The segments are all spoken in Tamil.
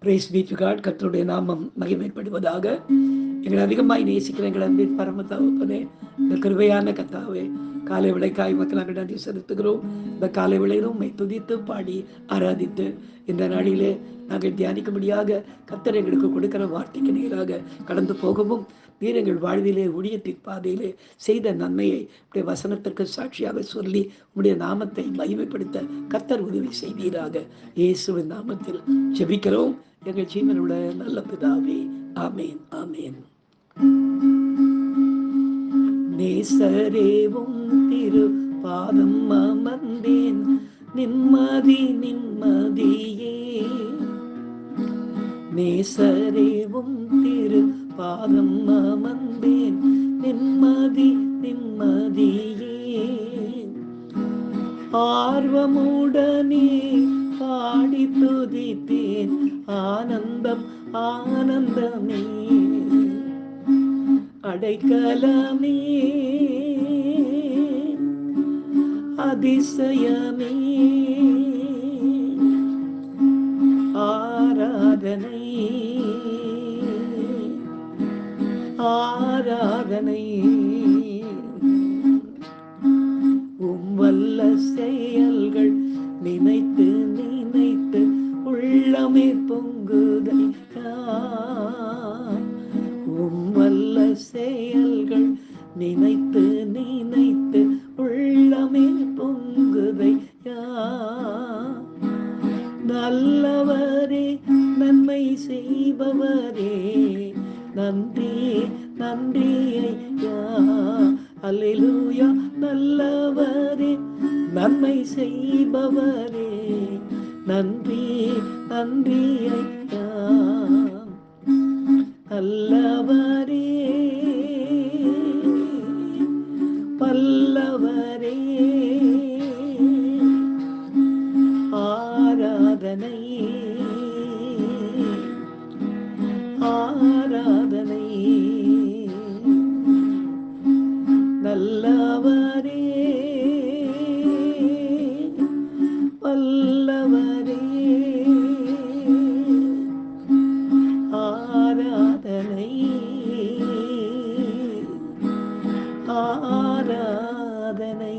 Price B to God. கர்த்தருடைய நாமம் மகிமைப்படுவதாக. எங்களை அதிகமாய் நேசிக்கிற எங்கள் அன்பின் பரம தகப்பனே, இந்த கிருபையான கர்த்தாவே, காலை விளைக்காய் மக்கள் நாங்கள் நன்றி செலுத்துகிறோம். இந்த காலை விளையிலும் உம்மை துதித்து பாடி ஆராதித்து இந்த நாளிலே நாங்கள் தியானிக்கும்படியாக கர்த்தர் எங்களுக்கு கொடுக்கிற வார்த்தைக்கு நேராக கடந்து போகவும், நீர் எங்கள் வாழ்விலே ஊழியத்தின் பாதையிலே செய்த நன்மையை உடைய வசனத்திற்கு சாட்சியாக சொல்லி உடைய நாமத்தை மகிமைப்படுத்த கர்த்தர் உதவி செய்வீராக. இயேசுவின் நாமத்தில் ஜெபிக்கிறோம் எங்கள் ஜீவனுள்ள நல்ல பிதாவே. ஆமேன், ஆமேன். நேசரேவும் திரு பாதம் அமர்ந்தேன், நிம்மதி நிம்மதியே. நேசரேவும் திரு பாதம் அமர்ந்தேன், நிம்மதி நிம்மதியே. ஆர்வமுடனே பாடி துதித்தேன், ஆனந்தம் ஆனந்தமே. அடைக்கலமே அதிசயமே. ஆராதனை ஆராதனை. வல்ல செயல்கள் நினைத்து நினைத்து உள்ளமே பொங்குதையா. வல்ல செயல்கள் நினைத்து நினைத்து உள்ளமே பொங்குதையா. நல்லவரே நன்மை செய்பவரே, நன்றி நன்றி ஐயா. அல்லேலூயா. நல்லவரே நன்மை செய்பவரே, நன்றி நன்றி ஐயா. நல்லவரே வல்லவரே. ஆராதனை ஆராதனை. நல்லவரே வல்லவரே. ஆராதனை ஆராதனை.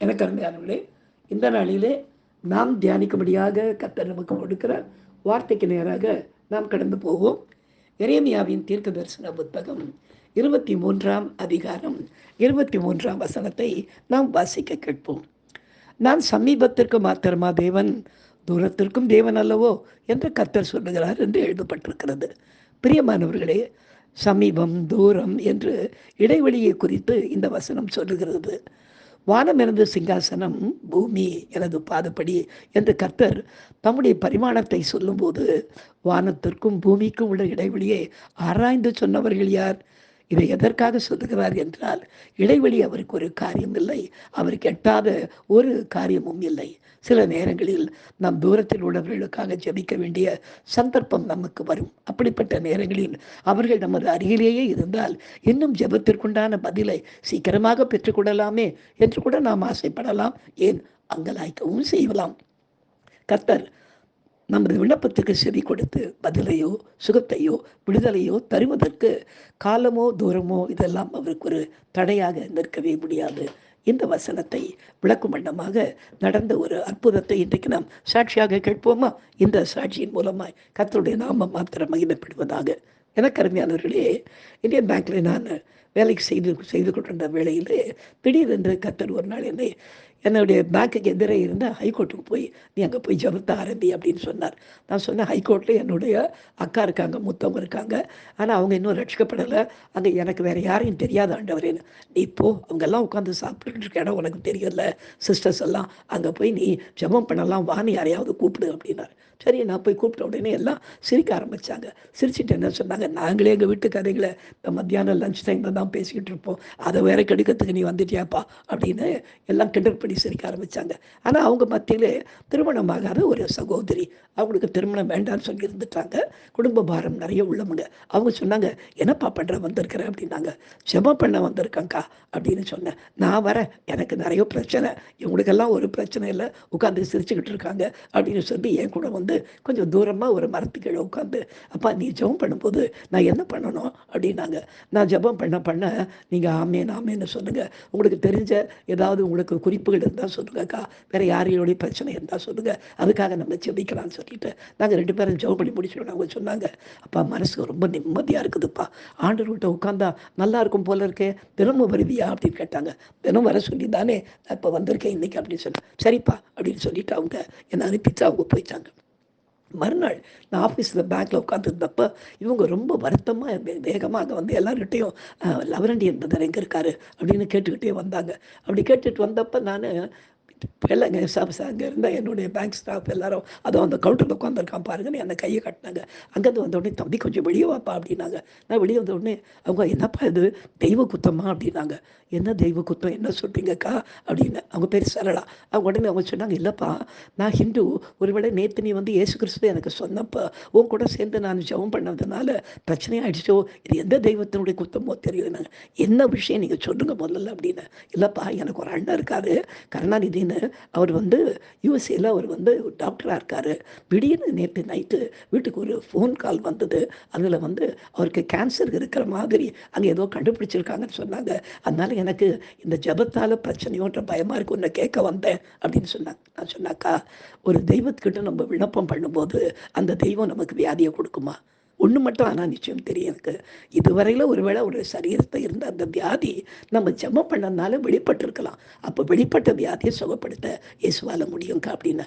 எனக்கு அருமையானவர்களே, இந்த நாளிலே நாம் தியானிக்கும்படியாக கர்த்தர் நமக்கு கொடுக்கிற வார்த்தைக்கு நேராக நாம் கடந்து போவோம். எரேமியாவின் தீர்க்க தரிசன புத்தகம் 23ஆம் அதிகாரம் 23ஆம் வசனத்தை நாம் வாசிக்க கேட்போம். நான் சமீபத்திற்கு மாத்திரமா தேவன், தூரத்திற்கும் தேவன் அல்லவோ என்று கர்த்தர் சொல்லுகிறார் என்று எழுதப்பட்டிருக்கிறது. பிரியமானவர்களே, சமீபம் தூரம் என்று இடைவெளியை குறித்து இந்த வசனம் சொல்லுகிறது. வானம் எனது சிங்காசனம், பூமி எனது பாதப்படி என்று கர்த்தர் தம்முடைய பரிமாணத்தை சொல்லும்போது, வானத்திற்கும் பூமிக்கும் உள்ள இடைவெளியை ஆராய்ந்து சொன்னவர்கள் யார்? இதை எதற்காக சொல்லுகிறார் என்றால், இடைவெளி அவருக்கு ஒரு காரியம் இல்லை, அவருக்கு எட்டாத ஒரு காரியமும் இல்லை. சில நேரங்களில் நம் தூரத்தில் உள்ளவர்களுக்காக ஜெபிக்க வேண்டிய சந்தர்ப்பம் நமக்கு வரும். அப்படிப்பட்ட நேரங்களில் அவர்கள் நமது அருகிலேயே இருந்தால் இன்னும் ஜெபத்திற்குண்டான பதிலை சீக்கிரமாக பெற்றுக்கொள்ளலாமே என்று கூட நாம் ஆசைப்படலாம், ஏன் அங்கலாய்க்கவும் செய்யலாம். கர்த்தர் நமது விண்ணப்பத்துக்கு செவி கொடுத்து பதிலையோ சுகத்தையோ விடுதலையோ தருவதற்கு காலமோ தூரமோ இதெல்லாம் அவருக்கு ஒரு தடையாக நிற்கவே முடியாது. இந்த வசனத்தை விளக்கும் வண்ணமாக நடந்த ஒரு அற்புதத்தை இன்றைக்கு நாம் சாட்சியாக கேட்போமா? இந்த சாட்சியின் மூலமாய் கர்த்தருடைய நாமம் மாத்திரம் மகிமைப்படுவதாக. எனக்கு அருமையானவர்களே, இந்தியன் பேங்க்ல நான் வேலைக்கு செய்து கொண்டிருந்த வேளையிலே திடீரென்று கர்த்தர் ஒரு நாள் என்னுடைய பேங்க்குக்கு எதிரே இருந்த ஹைகோர்ட்டுக்கு போய் நீ அங்கே போய் ஜெபத்த ஆரம்பி அப்படின்னு சொன்னார். நான் சொன்னேன், ஹைகோர்ட்டில் என்னுடைய அக்கா இருக்காங்க, மூத்தவங்க இருக்காங்க, ஆனால் அவங்க இன்னும் ரட்சிக்கப்படலை, அங்கே எனக்கு வேறு யாரையும் தெரியாத ஆண்டவரேன்னு. நீ போ, அவங்கெல்லாம் உட்காந்து சாப்பிட்டுட்டு இருக்க இடம் உனக்கு தெரியல, சிஸ்டர்ஸ் எல்லாம் அங்கே போய் நீ ஜெபம் பண்ணலாம், வான்னு யாரையாவது கூப்பிடு அப்படின்னார். சரி, நான் போய் கூப்பிட்ட உடனே எல்லாம் சிரிக்க ஆரம்பித்தாங்க. சிரிச்சுட்டு என்ன சொன்னாங்க, நாங்களே எங்கள் வீட்டு கதைகளை இந்த மத்தியானம் லஞ்ச் டைமில் தான் பேசிக்கிட்டு இருப்போம், அதை வேற கெடுக்கிறதுக்கு நீ வந்துட்டியாப்பா அப்படின்னு எல்லாம் கிண்டல் பண்ணி சிரிக்க ஆரம்பித்தாங்க. ஆனால் அவங்க மத்தியிலே திருமணமாகாத ஒரு சகோதரி, அவங்களுக்கு திருமணம் வேண்டாம்னு சொல்லி இருந்துட்டாங்க. குடும்ப பாரம் நிறைய உள்ளவங்க. அவங்க சொன்னாங்க, என்னப்பா பண்ணுற வந்திருக்கிறேன் அப்படின்னாங்க. ஜெபம் பண்ண வந்திருக்கேங்க்கா அப்படின்னு சொன்னேன். நான் வரேன், எனக்கு நிறைய பிரச்சனை, இவங்களுக்கெல்லாம் ஒரு பிரச்சனை இல்லை, உட்காந்து சிரிச்சுக்கிட்டு இருக்காங்க அப்படின்னு சொல்லி என் கூட வந்து கொஞ்சம் தூரமாக ஒரு மரத்துக்கீழே உட்காந்து, அப்பா நீ ஜெபம் பண்ணும்போது நான் என்ன பண்ணணும் அப்படின்னாங்க. நான் ஜெபம் பண்ண நீங்கள் ஆமேன் ஆமேன்னு சொல்லுங்கள், உங்களுக்கு தெரிஞ்ச ஏதாவது உங்களுக்கு குறிப்புகள் இருந்தால் சொல்லுங்கக்கா, வேறு யாரையோடைய பிரச்சனை இருந்தால் சொல்லுங்கள், அதுக்காக நம்ம ஜெபிக்கலாம்னு சொல்லிட்டு நாங்கள் 2 பேரும் ஜெபம் பண்ணி முடிச்சிட்டோம். அவங்க சொன்னாங்க, அப்பா மனசுக்கு ரொம்ப நிம்மதியாக இருக்குதுப்பா, ஆண்டவர்கிட்ட உட்காந்தா நல்லா இருக்கும் போல இருக்கே, தினமும் வருவியா அப்படின்னு கேட்டாங்க. தினம் வர சொல்லி தானே நான் இப்போ வந்திருக்கேன் இன்றைக்கி அப்படின்னு சொன்னேன். சரிப்பா அப்படின்னு சொல்லிட்டு அவங்க என்னை அனுப்பிச்சு அவங்க போயிட்டாங்க. மறுநாள் நான் ஆஃபீஸில் பேங்க்கில் உட்காந்துருந்தப்போ இவங்க ரொம்ப வருத்தமாக வேகமாக அங்கே வந்து எல்லார்கிட்டையும் லவரண்டி என்பதர் எங்கே இருக்காரு அப்படின்னு கேட்டுக்கிட்டே வந்தாங்க. அப்படி கேட்டுட்டு வந்தப்போ நான் இல்லைங்க ஸ்டாஃப்ஸ் அங்கே இருந்த என்னுடைய பேங்க் ஸ்டாஃப் எல்லாரும் அதோ அந்த கவுண்டரில் உட்காந்துருக்கான் பாருங்கன்னு என்னை கையை கட்டினாங்க. அங்கேருந்து வந்த உடனே தம்பி கொஞ்சம் வெளியே வாப்பா அப்படின்னாங்க. நான் வெளியே வந்த உடனே அவங்க என்னப்பா இது தெய்வ குத்தமா அப்படின்னாங்க. என்ன தெய்வ குத்தம் என்ன சொல்கிறீங்கக்கா அப்படின்னு. அவங்க பேர் சரளா. அவங்க உடனே அவங்க சொன்னாங்க, இல்லைப்பா நான் ஹிந்து, ஒருவேளை நேற்று நீ வந்து இயேசு கிறிஸ்து எனக்கு சொன்னப்போ உன் கூட சேர்ந்து நான் ஜெபம் பண்ணதுனால பிரச்சனையாகிடுச்சோ, இது எந்த தெய்வத்தினுடைய குத்தமோ தெரியல, என்ன விஷயம் நீங்கள் சொல்லுங்க முதல்ல அப்படின்னு. இல்லைப்பா எனக்கு ஒரு அண்ணன் இருக்காரு கருணாநிதின்னு, அவர் வந்து யூஎஸ்ஏல அவர் வந்து டாக்டராக இருக்கார். திடீர்னு நேற்று நைட்டு வீட்டுக்கு ஒரு ஃபோன் கால் வந்தது. அதில் வந்து அவருக்கு கேன்சர் இருக்கிற மாதிரி அங்கே ஏதோ கண்டுபிடிச்சிருக்காங்கன்னு சொன்னாங்க. அதனால் எனக்கு இந்த ஜபத்தால் பிரச்சனையோன்ற பயமாக இருக்கு, ஒன்று கேட்க வந்தேன் அப்படின்னு சொன்னாங்க. நான் சொன்னாக்கா, ஒரு தெய்வத்துக்கிட்ட நம்ம விண்ணப்பம் பண்ணும்போது அந்த தெய்வம் நமக்கு வியாதியை கொடுக்குமா? ஒன்று மட்டும் ஆனால் நிச்சயம் தெரியும் எனக்கு, இதுவரையில் ஒருவேளை ஒரு சரீரத்தை இருந்த அந்த வியாதி நம்ம ஜெபம் பண்ணதுனால வெளிப்பட்டிருக்கலாம். அப்போ வெளிப்பட்ட வியாதியை சுகப்படுத்த இயேசுவால் முடியுங்க்கா அப்படின்னு.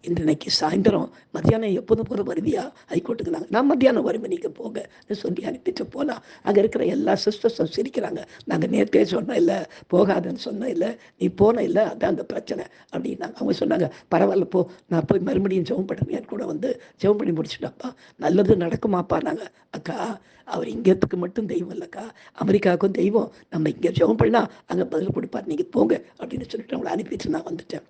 இன்றைக்கு சாயந்தரம் மத்தியானம் எப்போதும் போல வருவியா ஹைகோர்ட்டுக்கு? நான் மத்தியானம் வருவேன், நீங்கள் போங்கன்னு சொல்லி அனுப்பிட்டு போனால் அங்கே இருக்கிற எல்லா சிஸ்டர்ஸும் சிரிக்கிறாங்க. நாங்கள் நேற்றே சொன்னோம் இல்லை, போகாதுன்னு சொன்னோம் இல்லை, நீ போன இல்லை, அதான் அந்த பிரச்சனை அப்படின்னாங்க. அவங்க சொன்னாங்க, பரவாயில்ல போ, நான் போய் மறுபடியும் ஜெபம் பண்ணுவேன். என் கூட வந்து ஜெபம் பண்ணி முடிச்சுட்டாப்பா, நல்லது நடக்குமாப்பா. நாங்கள் அக்கா, அவர் இங்கேத்துக்கு மட்டும் தெய்வம் இல்லைக்கா, அமெரிக்காவுக்கும் தெய்வம். நம்ம இங்கே ஜெபம் பண்ணால் அங்கே பதில் கொடுப்பார், நீங்கள் போங்க அப்படின்னு சொல்லிட்டு அவங்கள அனுப்பிட்டு நான் வந்துட்டேன்.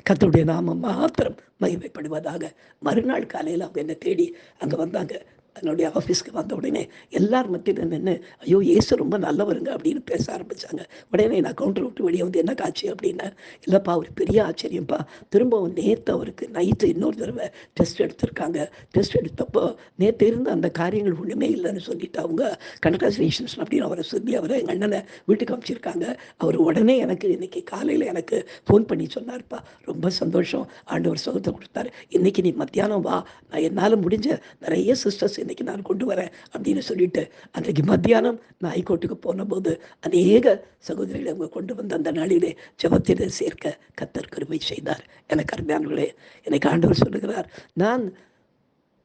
கர்த்தருடைய நாமம் மாத்திரம் மகிமைப்படுவதாக. மறுநாள் காலையில் அவங்க என்னை தேடி அங்கே வந்தாங்க. என்னுடைய ஆஃபீஸ்க்கு வந்த உடனே எல்லார் மத்தியில் நின்று, ஐயோ இயேசு ரொம்ப நல்லவருங்க அப்படின்னு பேச ஆரம்பித்தாங்க. உடனே நான் கவுண்டர் விட்டு வெளியே வந்து என்ன காட்சி அப்படின்னா, இல்லைப்பா ஒரு பெரிய ஆச்சரியம்ப்பா, திரும்பவும் நேற்று அவருக்கு நைட்டு இன்னொரு தடவை டெஸ்ட் எடுத்திருக்காங்க. டெஸ்ட் எடுத்தப்போ நேற்று இருந்த அந்த காரியங்கள் ஒன்றுமே இல்லைன்னு சொல்லிட்டு அவங்க கங்க்ராச்சுலேஷன்ஸ் அப்படின்னு அவரை சொல்லி அவரை எங்கள் அண்ணனை வீட்டுக்கு அமைச்சிருக்காங்க. அவர் உடனே எனக்கு இன்றைக்கி காலையில் எனக்கு ஃபோன் பண்ணி சொன்னார்ப்பா, ரொம்ப சந்தோஷம், ஆண்டவர் சுகத்தை கொடுத்தாரு, இன்றைக்கி நீ மத்தியானம் வா, நான் என்னால் முடிஞ்ச நிறைய சிஸ்டர்ஸ் இன்றைக்கி நான் கொண்டு வரேன் அப்படின்னு சொல்லிட்டு அன்றைக்கு மத்தியானம் நான் ஹைகோர்ட்டுக்கு போனபோது அநேக சகோதரிகளை அவங்க கொண்டு வந்து அந்த நாளிலே ஜெபத்திலே சேர்க்க கர்த்தர் கிருபை செய்தார். எனக்கு அருமையானவர்களே, எனக்கு ஆண்டவர் சொல்லுகிறார், நான்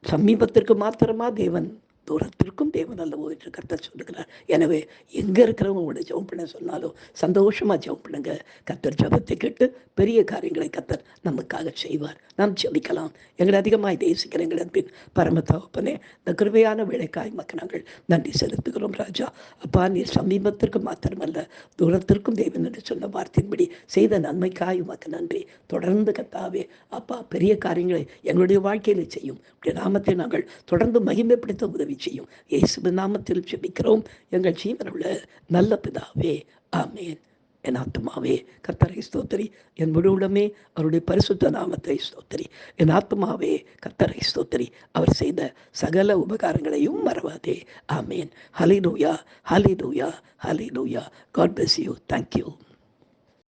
சமீபத்திற்கு மாத்திரமா தேவன், தூரத்திற்கும் தேவன் அல்லவோ என்று கர்த்தர் சொல்லுகிறார். எனவே எங்கே இருக்கிறவங்க உங்களை ஜெபம் பண்ண சொன்னாலும் சந்தோஷமாக ஜெபம் பண்ணுங்க. கர்த்தர் ஜெபத்தை கேட்டு பெரிய காரியங்களை கர்த்தர் நமக்காக செய்வார். நாம் ஜெபிக்கலாம். எங்களை அதிகமாக தேசிக்கிற எங்கள் அன்பின் பரம தகப்பனே, இந்த கிருபையான வேலைக்காய் மக்கள் நாங்கள் நன்றி செலுத்துகிறோம் ராஜா. அப்பா, நீர் சமீபத்திற்கு மாத்திரமல்ல தூரத்திற்கும் தேவன் என்று சொன்ன வார்த்தையின்படி செய்த நன்மைக்காய் உமக்கு நன்றி. தொடர்ந்து கர்த்தாவே அப்பா பெரிய காரியங்களை எங்களுடைய வாழ்க்கையில் செய்யும். நாமத்தை நாங்கள் தொடர்ந்து மகிமைப்படுத்த உதவி செய்யும். இயேசுவின் நாமத்தில் ஜெபிக்கிறோம் எங்கள் ஜீவனுள்ள நல்ல பிதாவே, ஆமென். என் ஆத்துமாவே கர்த்தரை ஸ்தோத்திரி, என் முழு உடமே அவருடைய பரிசுத்த நாமத்தை ஸ்தோத்திரி. என் ஆத்துமாவே கர்த்தரை ஸ்தோத்திரி, அவர் செய்த சகல உபகாரங்களையும் மறவாதே. ஆமென். ஹல்லேலூயா, ஹல்லேலூயா, ஹல்லேலூயா. God bless you. Thank you.